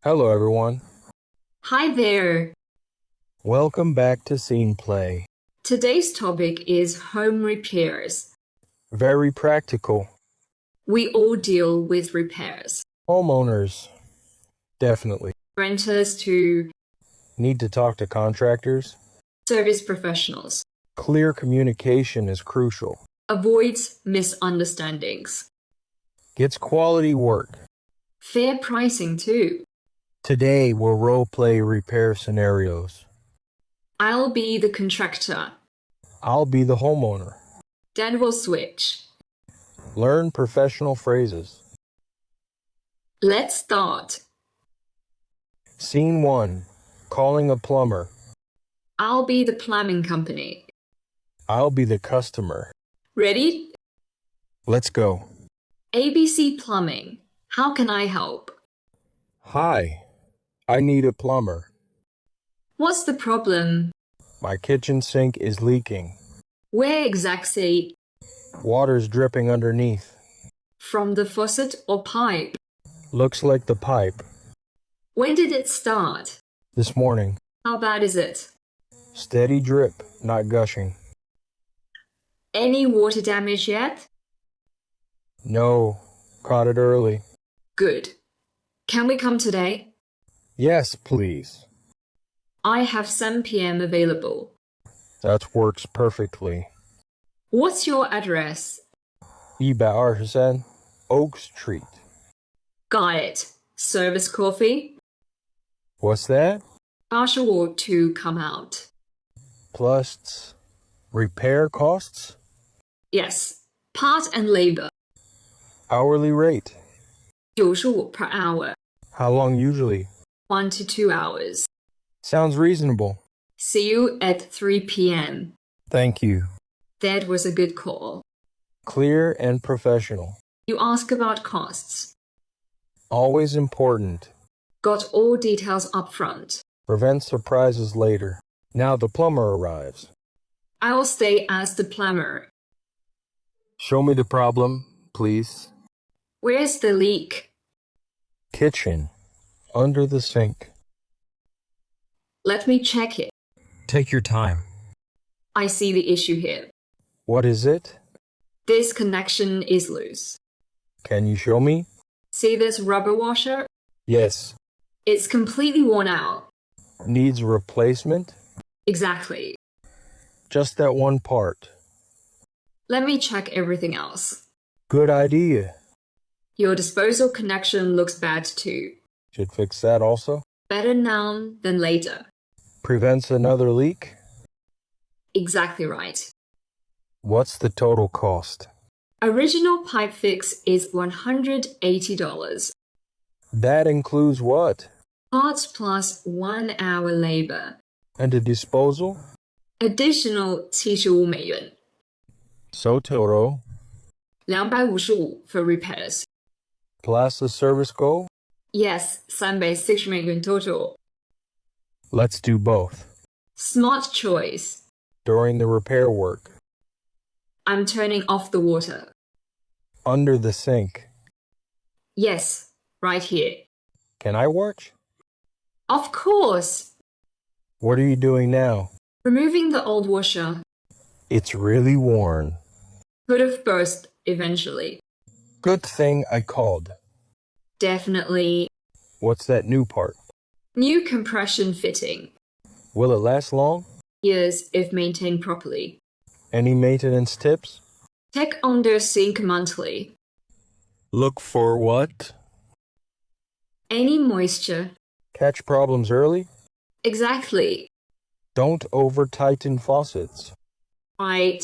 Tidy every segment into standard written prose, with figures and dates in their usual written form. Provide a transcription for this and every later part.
Hello, everyone. Hi there. Welcome back to Scene Play. Today's topic is home repairs. Very practical. We all deal with repairs. Homeowners, definitely. Renters to Need to talk to contractors. service professionals. Clear communication is crucial. Avoids misunderstandings. Gets quality work. Fair pricing too. Today, we'll role-play repair scenarios. I'll be the contractor. I'll be the homeowner. Then we'll switch. Learn professional phrases. Let's start. Scene 1. Calling a plumber. I'll be the plumbing company. I'll be the customer. Ready? Let's go. ABC Plumbing. How can I help? Hi. I need a plumber. What's the problem? My kitchen sink is leaking. Where exactly? Water's dripping underneath. From the faucet or pipe? Looks like the pipe. When did it start? This morning. How bad is it? Steady drip, not gushing. Any water damage yet? No, caught it early. Good. Can we come today? Yes, please. I have 7 p.m. available. That works perfectly. What's your address? 120 Oak Street. Got it. Service coffee? What's that? Partial to come out. Plus repair costs? Yes. Part and labor. Hourly rate. 95 per hour. How long usually? 1 to 2 hours. Sounds reasonable. See you at 3 p.m. Thank you. That was a good call. Clear and professional. You ask about costs. Always important. Got all details up front. Prevent surprises later. Now the plumber arrives. I'll stay as the plumber. Show me the problem, please. Where's the leak? Kitchen. Under the sink. Let me check it. Take your time. I see the issue here. What is it? This connection is loose. Can you show me? See this rubber washer? Yes. It's completely worn out. Needs replacement? Exactly. Just that one part. Let me check everything else. Good idea. Your disposal connection looks bad too. Should fix that also. Better now than later. Prevents another leak? Exactly right. What's the total cost? Original pipe fix is $180. That includes what? Parts plus 1 hour labor. And the disposal? Additional 75美元. So total. 255 for repairs. Plus the service goal? Yes, 360美元 total. Let's do both. Smart choice. During the repair work. I'm turning off the water. Under the sink. Yes, right here. Can I watch? Of course. What are you doing now? Removing the old washer. It's really worn. Could have burst eventually. Good thing I called. Definitely. What's that new part? New compression fitting. Will it last long? Years if maintained properly. Any maintenance tips? Check under sink monthly. Look for what? Any moisture. Catch problems early? Exactly. Don't over-tighten faucets. Right.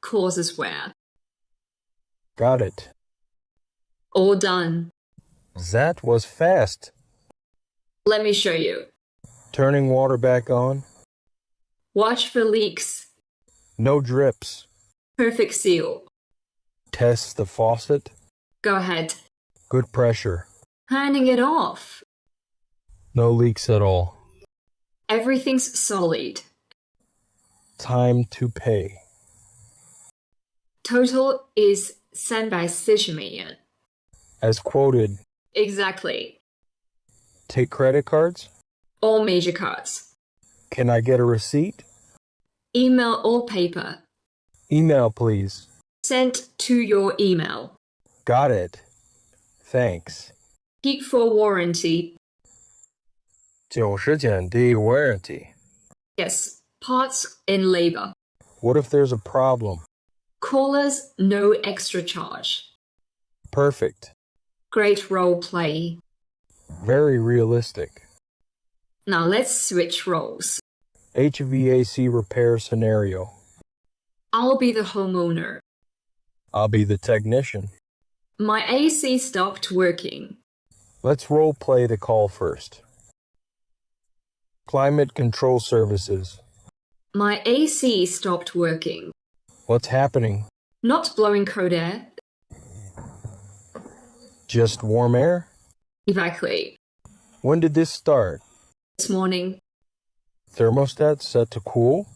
Causes wear. Got it. All done. That was fast. Let me show you. Turning water back on. Watch for leaks. No drips. Perfect seal. Test the faucet. Go ahead. Good pressure. Turning it off. No leaks at all. Everything's solid. Time to pay. Total is 340美元. As quoted. Exactly. Take credit cards? All major cards. Can I get a receipt? Email or paper. Email, please. Sent to your email. Got it. Thanks. Keep for warranty. 90减的 warranty. Yes, parts and labor. What if there's a problem? Call us, no extra charge. Perfect. Great role play. Very realistic. Now let's switch roles. HVAC repair scenario. I'll be the homeowner. I'll be the technician. My AC stopped working. Let's role play the call first. Climate control services. My AC stopped working. What's happening? Not blowing cold air. Just warm air? Evacuate. When did this start? This morning. Thermostat set to cool?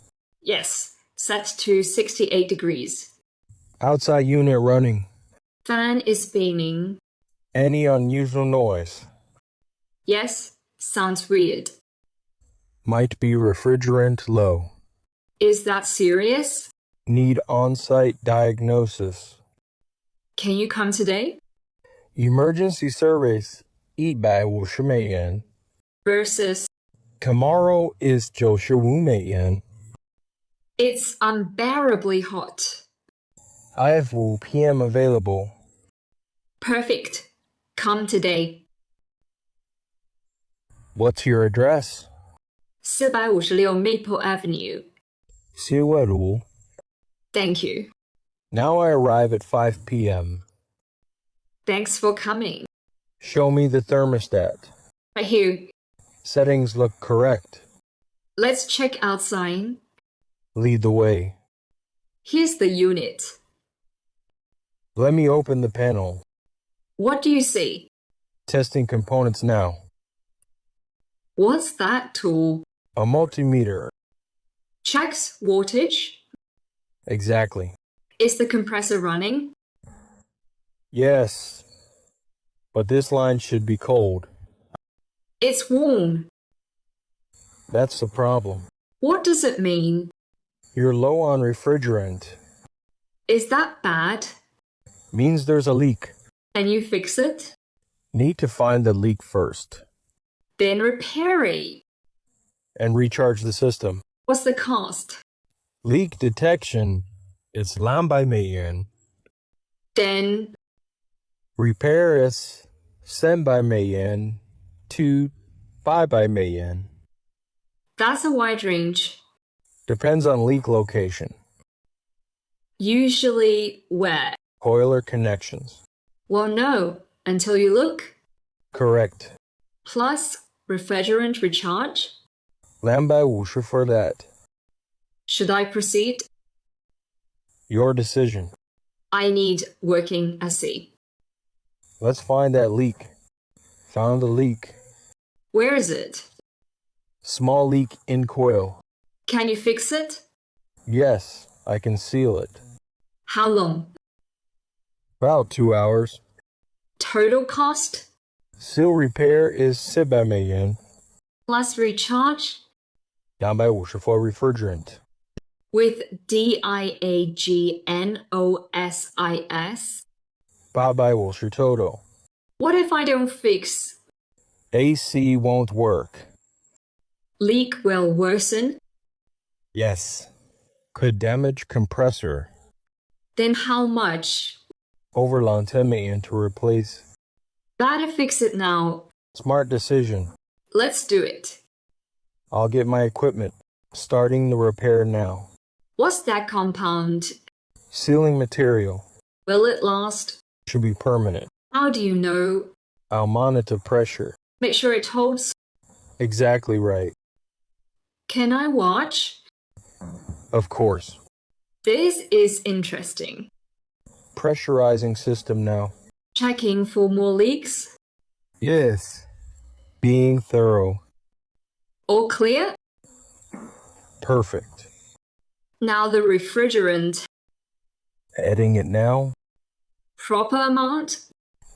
Yes, set to 68 degrees. Outside unit running. Fan is spinning. Any unusual noise? Yes, sounds weird. Might be refrigerant low. Is that serious? Need on-site diagnosis. Can you come today? Emergency service 150美元 Versus, Tomorrow is 95美元 it's unbearably hot. I have 5 p.m. available. Perfect. Come today. What's your address? 456 Maple Avenue. 西魏路 Thank you. Now I arrive at 5 p.m. Thanks for coming. Show me the thermostat. Right here. Settings look correct. Let's check outside. Lead the way. Here's the unit. Let me open the panel. What do you see? Testing components now. What's that tool? A multimeter. Checks wattage. Exactly. Is the compressor running? Yes. But this line should be cold. It's warm. That's the problem. What does it mean? You're low on refrigerant. Is that bad? Means there's a leak. Can you fix it? Need to find the leak first. Then repair it. And recharge the system. What's the cost? Leak detection is 200美元 Then Repair is 300美元 to 500美元 that's a wide range. Depends on leak location. Usually where? Boiler connections. Well, no, until you look. Correct. Plus refrigerant recharge. 250 for that. Should I proceed? Your decision. I need working AC. Let's find that leak. Found the leak. Where is it? Small leak in coil. Can you fix it? Yes, I can seal it. How long? About 2 hours. Total cost? Seal repair is 400美元 Plus recharge? 250 for refrigerant. With diagnosis? 850 total. What if I don't fix? AC won't work. Leak will worsen? Yes. Could damage compressor. Then how much? Over 10 million to replace. Gotta fix it now. Smart decision. Let's do it. I'll get my equipment. Starting the repair now. What's that compound? Sealing material. Will it last? Should be permanent. How do you know? I'll monitor pressure. Make sure it holds. Exactly right. Can I watch? Of course. This is interesting. Pressurizing system now. Checking for more leaks? Yes. Being thorough. All clear? Perfect. Now the refrigerant. Adding it now. Proper amount?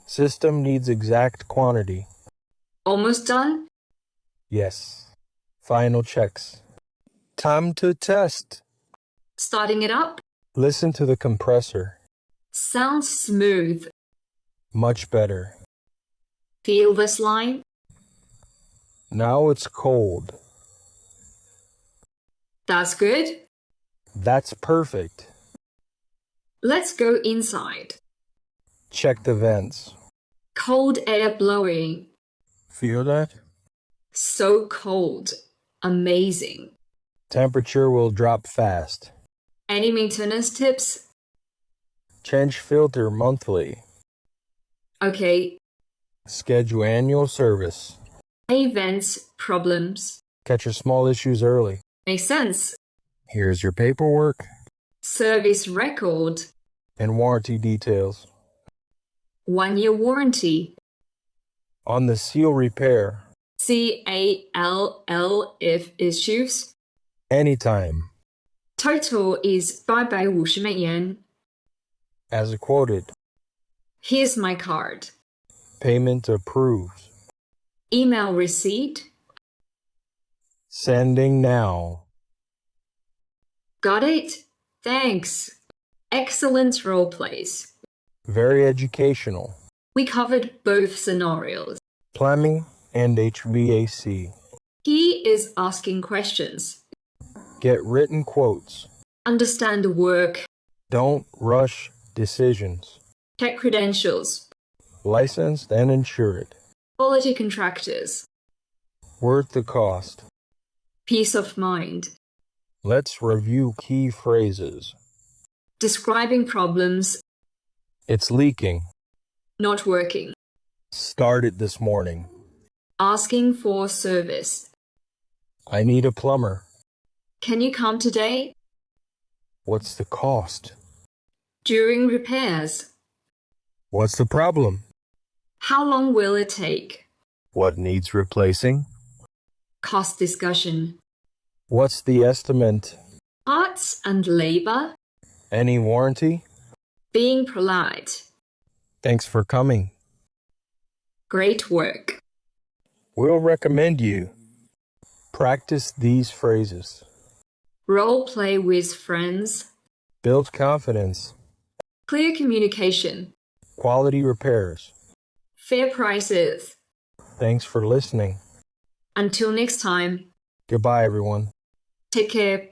System needs exact quantity. Almost done? Yes. Final checks. Time to test. Starting it up? Listen to the compressor. Sounds smooth. Much better. Feel this line? Now it's cold. That's good. That's perfect. Let's go inside. Check the vents. Cold air blowing. Feel that? So cold. Amazing. Temperature will drop fast. Any maintenance tips? Change filter monthly. Okay. Schedule annual service. Events, problems. Catch your small issues early. Makes sense. Here's your paperwork Service record. and warranty details. 1-year warranty. On the seal repair, CALL if issues. anytime, Total is 850美元. as quoted. Here's my card. Payment approved. Email receipt. Sending now. Got it? Thanks. Excellent role plays. Very educational. We covered both scenarios. Plumbing and HVAC. He is asking questions. Get written quotes. Understand the work. Don't rush decisions. Check credentials. Licensed and insured. Quality contractors. Worth the cost. Peace of mind. Let's review key phrases. Describing problems. It's leaking. Not working. Started this morning. Asking for service. I need a plumber. Can you come today? What's the cost? During repairs. What's the problem? How long will it take? What needs replacing? Cost discussion. What's the estimate? Parts and labor. Any warranty? Being polite. Thanks for coming. Great work. We'll recommend you. Practice these phrases. Role play with friends. Build confidence. Clear communication. Quality repairs. Fair prices. Thanks for listening. Until next time. Goodbye, everyone. Take care.